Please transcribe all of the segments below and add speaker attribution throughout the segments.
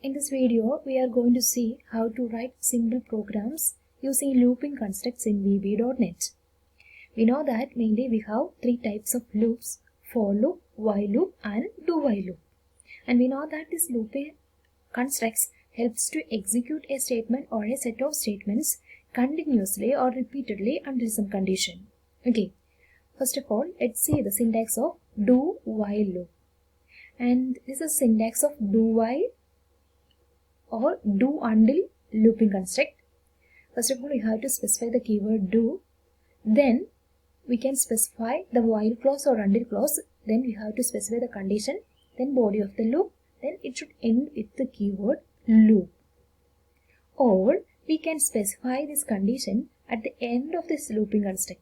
Speaker 1: In this video, we are going to see how to write simple programs using looping constructs in VB.NET. We know that mainly we have three types of loops: for loop, while loop and do-while loop. And we know that this looping constructs helps to execute a statement or a set of statements continuously or repeatedly under some condition. Okay, first of all, let's see the syntax of do-while loop. And this is syntax of do-while or do until looping construct. First of all, we have to specify the keyword do. Then we can specify the while clause or until clause. Then we have to specify the condition. Then body of the loop. Then it should end with the keyword loop. Or we can specify this condition at the end of this looping construct.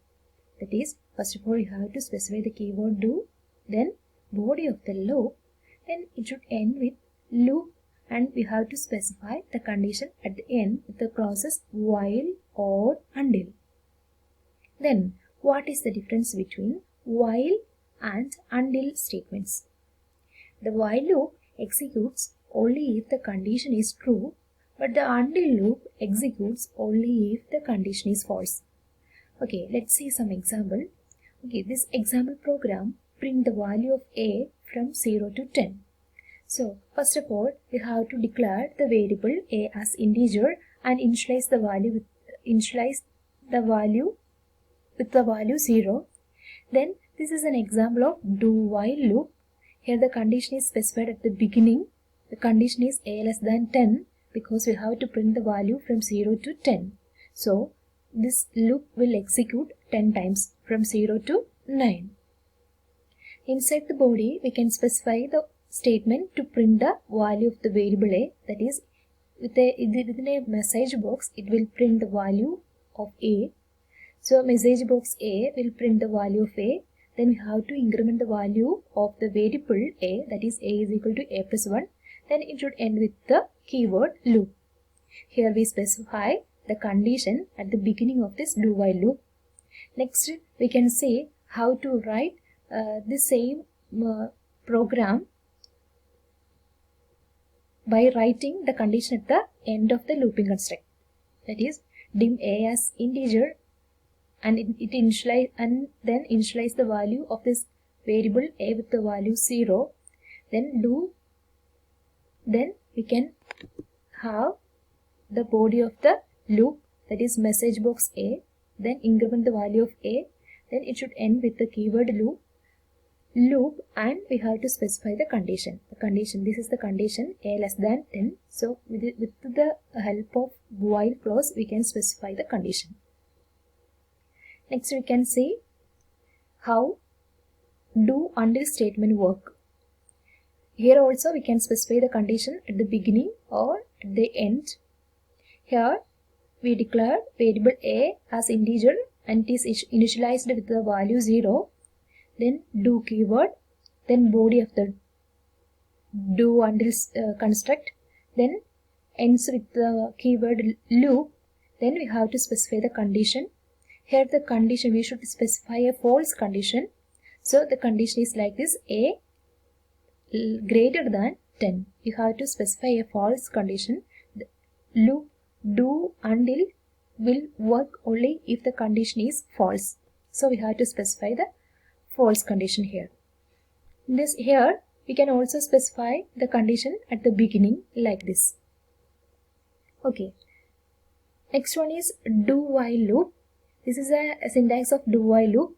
Speaker 1: That is, first of all, you have to specify the keyword do. Then body of the loop. Then it should end with loop. And we have to specify the condition at the end with the clauses while or until. Then, what is the difference between while and until statements? The while loop executes only if the condition is true, but the until loop executes only if the condition is false. Okay, let's see some example. Okay, this example program print the value of a from 0 to 10. So, first of all, we have to declare the variable a as integer and initialize the value with the value 0. Then, this is an example of do-while loop. Here the condition is specified at the beginning. The condition is a less than 10 because we have to print the value from 0 to 10. So, this loop will execute 10 times from 0 to 9. Inside the body, we can specify the statement to print the value of the variable a, that is, within a message box it will print the value of a. So message box a will print the value of a. Then we have to increment the value of the variable a, that is a is equal to a plus 1. Then it should end with the keyword loop. Here we specify the condition at the beginning of this do-while loop. Next we can see how to write the same program by writing the condition at the end of the looping construct. That is, dim a as integer and then initialize the value of this variable a with the value 0. Then we can have the body of the loop, that is message box a. Then increment the value of a. Then it should end with the keyword loop, and we have to specify the condition. This is the condition a less than 10. So with the help of while clause we can specify the condition. Next we can see how do until statement work. Here also we can specify the condition at the beginning or at the end. Here we declare variable a as integer and it is initialized with the value 0. Then do keyword, then body of the do until construct, then ends with the keyword loop. Then we have to specify the condition. Here the condition, we should specify a false condition. So the condition is like this: a greater than 10. You have to specify a false condition. The loop do until will work only if the condition is false. So we have to specify the false condition here. Here we can also specify the condition at the beginning like this. Okay. Next one is do-while loop. This is a syntax of do-while loop.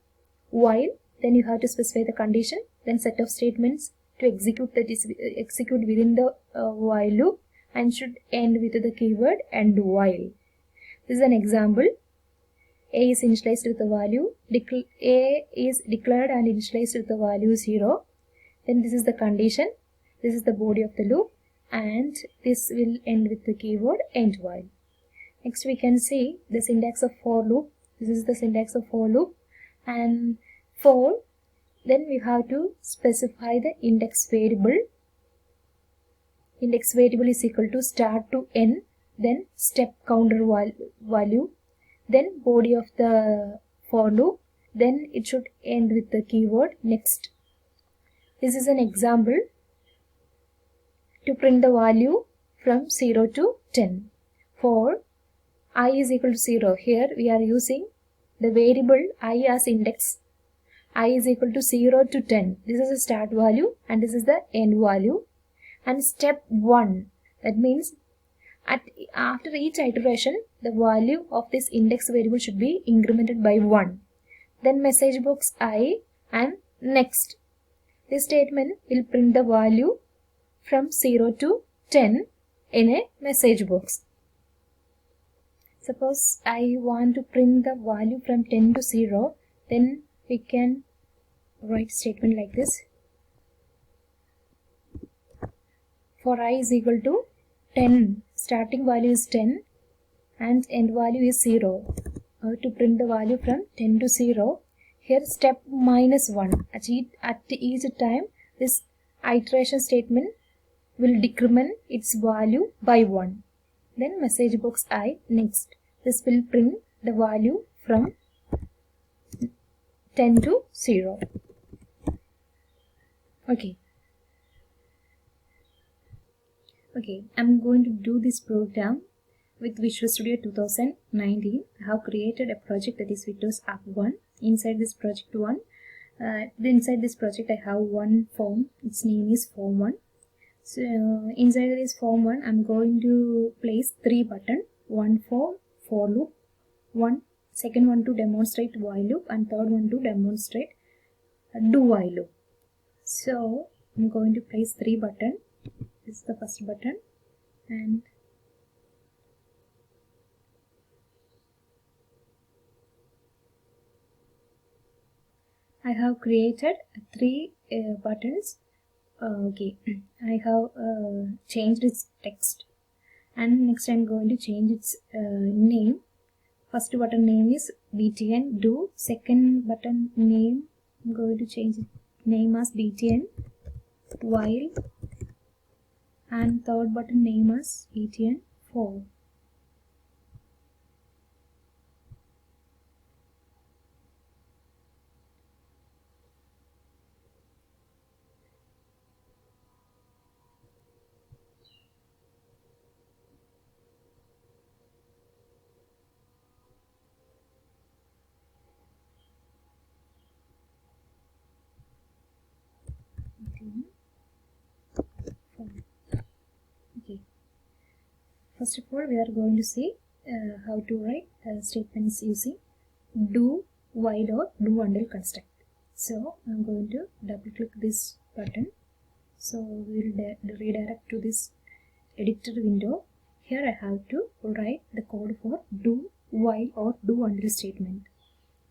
Speaker 1: While, then you have to specify the condition, then set of statements to execute within the while loop and should end with the keyword and while. This is an example. A is initialized with the value, a is declared and initialized with the value 0. Then this is the condition, this is the body of the loop, and this will end with the keyword end while. Next we can see the syntax of for loop. This is the syntax of for loop. And for, then we have to specify the index variable. Index variable is equal to start to end, then step counter value. Then body of the for loop, then it should end with the keyword next. This is an example to print the value from 0 to 10. For I is equal to 0, here we are using the variable I as index. I is equal to 0 to 10. This is the start value and this is the end value. And step 1, that means after each iteration, the value of this index variable should be incremented by 1. Then message box I and next. This statement will print the value from 0 to 10 in a message box. Suppose I want to print the value from 10 to 0, then we can write statement like this. For I is equal to 10, starting value is 10 and end value is 0. To print the value from 10 to 0, here step -1. At each time, this iteration statement will decrement its value by 1. Then message box I next. This will print the value from 10 to 0. Okay, I'm going to do this program with Visual Studio 2019. I have created a project that is Windows App 1. Inside this project I have one form. Its name is Form 1. So inside this Form 1, I'm going to place 3 buttons. One for loop, second one to demonstrate while loop, and third one to demonstrate do while loop. So I'm going to place 3 buttons. This is the first button, and I have created 3 buttons. I have changed its text, and next I'm going to change its name. First button name is btn do. Second button name, I'm going to change its name as btn while, and third button name as btn for. Okay. First of all, we are going to see how to write statements using do, while, or do until construct. So I'm going to double click this button. So we will redirect to this editor window. Here I have to write the code for do, while, or do until statement,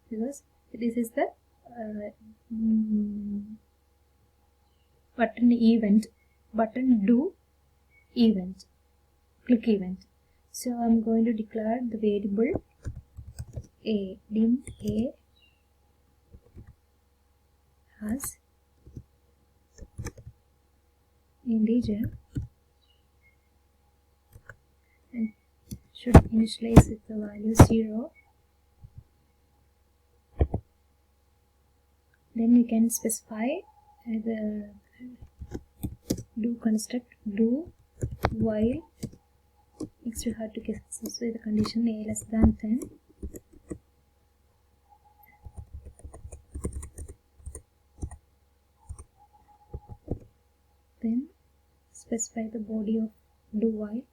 Speaker 1: because this is the button do event, click event. So I'm going to declare the variable dim a as integer and should initialize with the value 0. Then we can specify the do construct do while. Next we have to specify the condition a less than 10. Then specify the body of do while.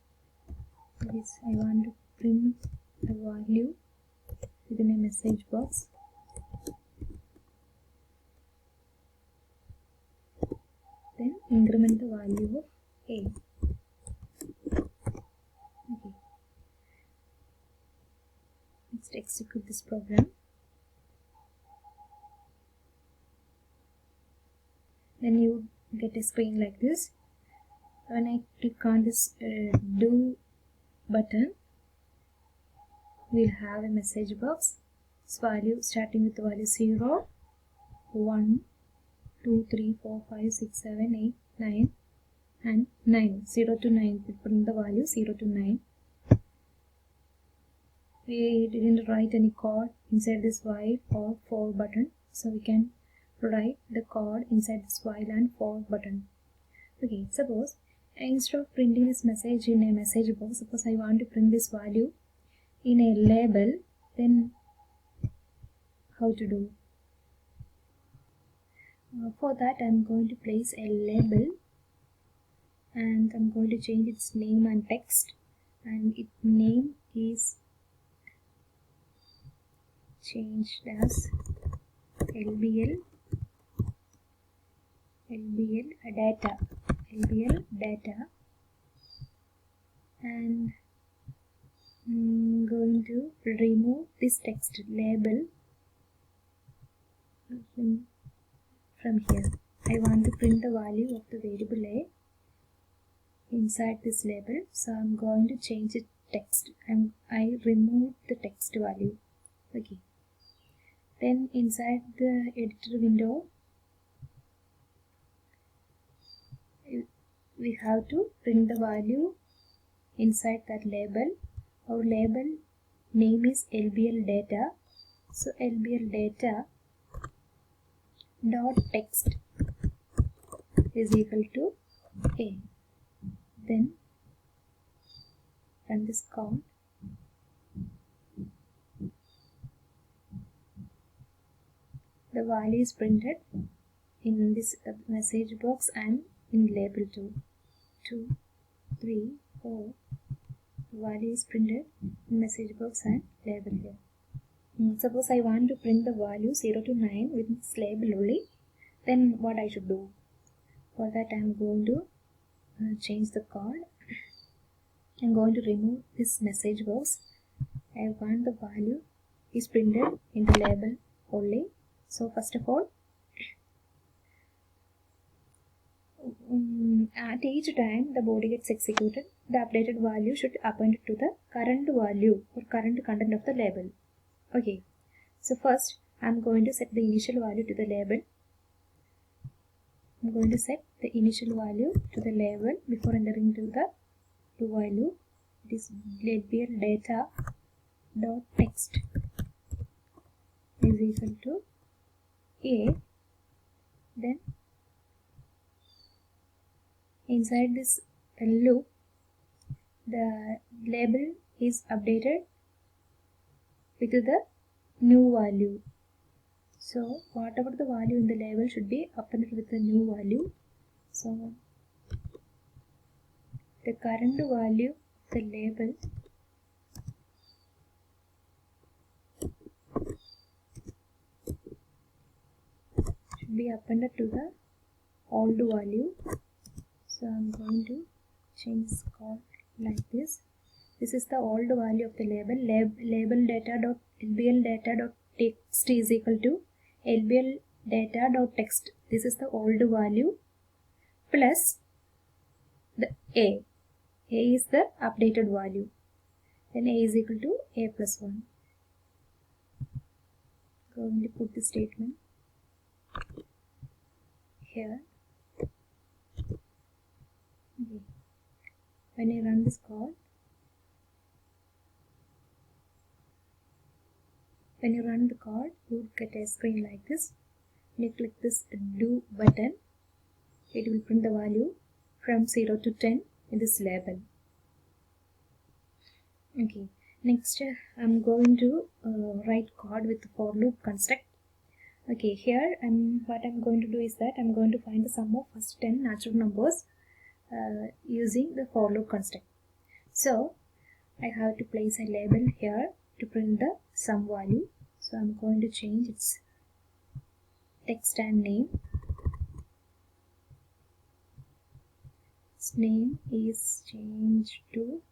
Speaker 1: This I want to print the value within a message box. Then increment the value of a. Okay. Let's execute this program. Then you get a screen like this. When I click on this do button, we'll have a message box. Its value starting with the value 0, 1, 2, 3, 4, 5, 6, 7, 8, 9 and 9. 0 to 9. We print the value 0 to 9. We didn't write any code inside this while or for button, so we can write the code inside this while and for button. Okay, suppose instead of printing this message in a message box, suppose I want to print this value in a label, then how to do? For that I'm going to place a label and I'm going to change its name and text, and its name is changed as LBL data, and I'm going to remove this text label from here. I want to print the value of the variable a inside this label, so I'm going to change the text. I remove the text value. Okay. Then inside the editor window, we have to print the value inside that label. Our label name is LBL data, so LBL data dot text is equal to a. Then run this count. The value is printed in this message box and in label 2. 2, 3, 4. The value is printed in message box and label here. Suppose I want to print the value 0 to 9 with this label only, then what I should do? For that I am going to change the code. I am going to remove this message box. I want the value is printed in the label only. So first of all, at each time the body gets executed, the updated value should append to the current value or current content of the label. Okay, so first I am going to set the initial value to the label. I am going to set the initial value to the label before entering to the value. It is LBL data dot text is equal to a. Then inside this loop, the label is updated with the new value. So whatever the value in the label should be appended with the new value. So the current value of the label should be appended to the old value. So I'm going to change this code like this. This is the old value of the label. Label data dot LBL data dot text is equal to LBL data dot text. This is the old value plus the a. A is the updated value. Then a is equal to a plus 1. Going to put the statement here. Okay. When I run this code, when you run the code, you would get a screen like this. When you click this do button, it will print the value from 0 to 10 in this label. Okay. Next, I'm going to write code with the for loop construct. Okay, here what I'm going to do is that I'm going to find the sum of first 10 natural numbers using the for loop construct. So I have to place a label here to print the sum value. So I'm going to change its text and name. Its name is changed to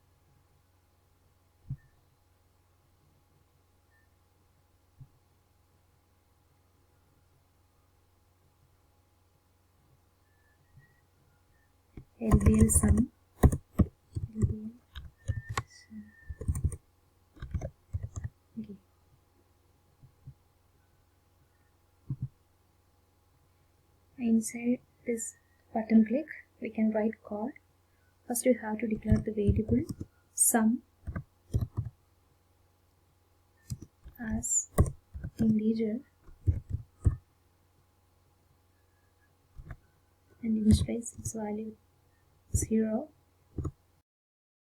Speaker 1: LBL sum. Okay. Inside this button click, we can write code. First we have to declare the variable sum as integer and initialize its value 0